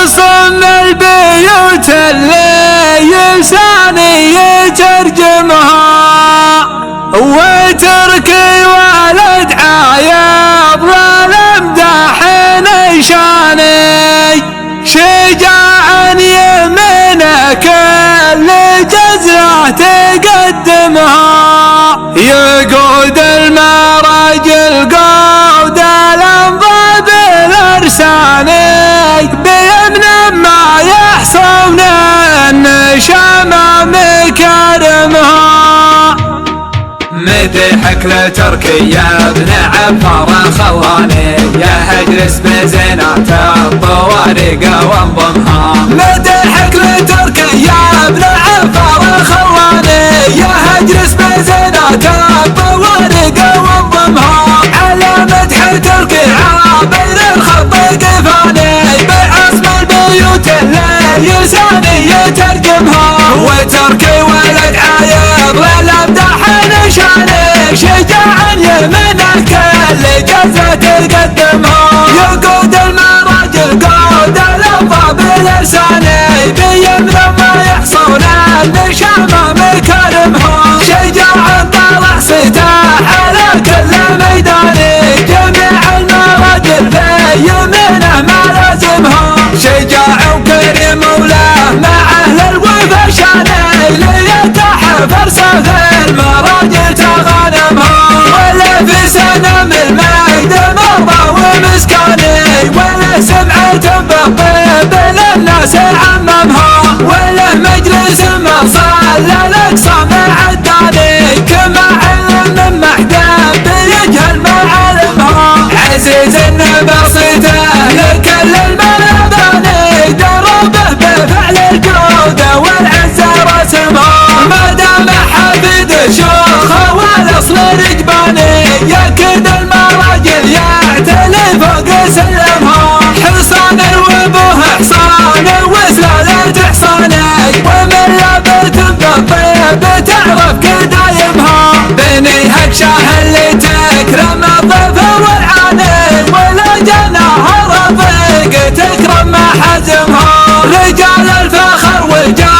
يصم البيوت اللي لساني يترجمها، وتركي ولد عايض والامداح نشاني، شجاعا يمينك اللي جزرة تقدمها، يقود المراجل قود الانضاب الارساني، بيمن ما يحصون النشام مكارمها. مدحك لتركي يا ابن عفار خلاني، يا هجرس بزينات الطوارق وانضمها. مدحك لتركي يا ابن عفار خلاني، يا هجرس بزينات الطوارق وانضمها. على مدح تركي عابر الخط قفاني، بعصم البيوت اللي لساني يترجمها، وتركي ولد عايض للامداح نشاني، شجاعا يمينك اللي جزة تقدمها، يقود المراجل قود الانضاب الارساني، بيمن ما يحصون النشام مكارمها، شجاعا طلع سلاح على كل ميداني، جميع المراجل في يمينه ما لازمها، شجاع وكريم وله مع اهل الوفا شاني، ليتحفر سهل المراجل تغانمها، ولا في سنم المجد مرضى ومسكاني، ولا سمعة بالطيب للناس عممها، ولا مجلس ما صلى الاقصى مع الداني، كما علم من محدب بيجهل معالمها، عزيز بسيطه لكل المباني، دربه بفعل الجودة والعزة رسمها، ما دام حفيد شيوخه والاصل رجباني، يكد المراجل يعتلي فوق سلمها، حصان وابوه حصان وسلالة حصاني، ومن لابت بالطيب تعرف كدايمها، بني هكشاه اللي تكرم الضيف والعاني، ولا جناها رفيق تكرم محازمها، رجال الفخر والجاه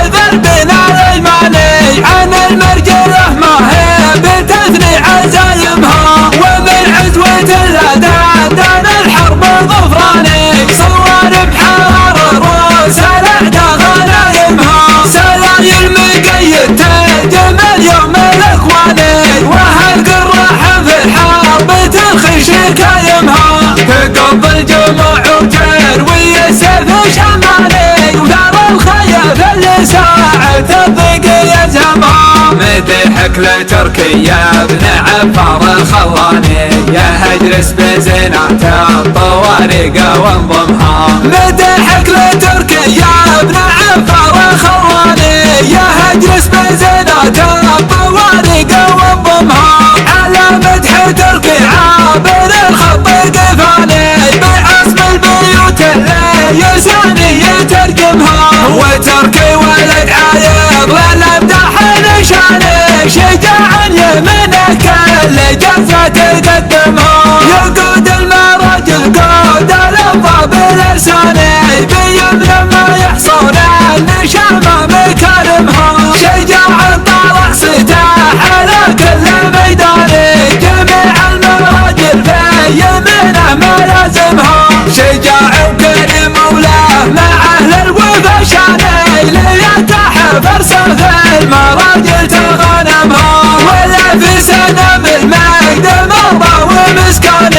ذربنا الايماني، عن المرجله ما هي بتثني عزايمها، ومن عزوة الادان دان الحرب ظفراني، صوارم حرار رؤوس الاعداء غنايمها، سلايل مقيد تهجم اليوم الاخواني، وهالقراح في الحرب ترخي شكايمها، تقض الجموع وتروي السيف شمالي، ودار الخيف اللي ساعة الضيق يزهمها. مدحك لتركي يا ابن عفار خلاني، يا هجرس بزينات الطوارق وانضمها. مدحك لتركي يا ابن عفار خلاني، يا هجرس بزينات الطوارق وانضمها، على مدح تركي عابر الخط قفاني، بعصم البيوت اللي لساني يترجمها، وتركي ولد عايض للامداح نشاني، شجاعا يمينك اللي جزة تقدمها، يقود المراجل قود الانضاب الارساني، بيمن ما يحصون النشام مكارمها، شجاعا طلع سلاح على كل ميداني، جميع المراجل في يمينه ما لازمها، شجاع وكريم وله مع اهل الوفا شاني، ليتحفر سهل المراجل تغانمها، ولا في سنم المجد مرضى ومسكاني.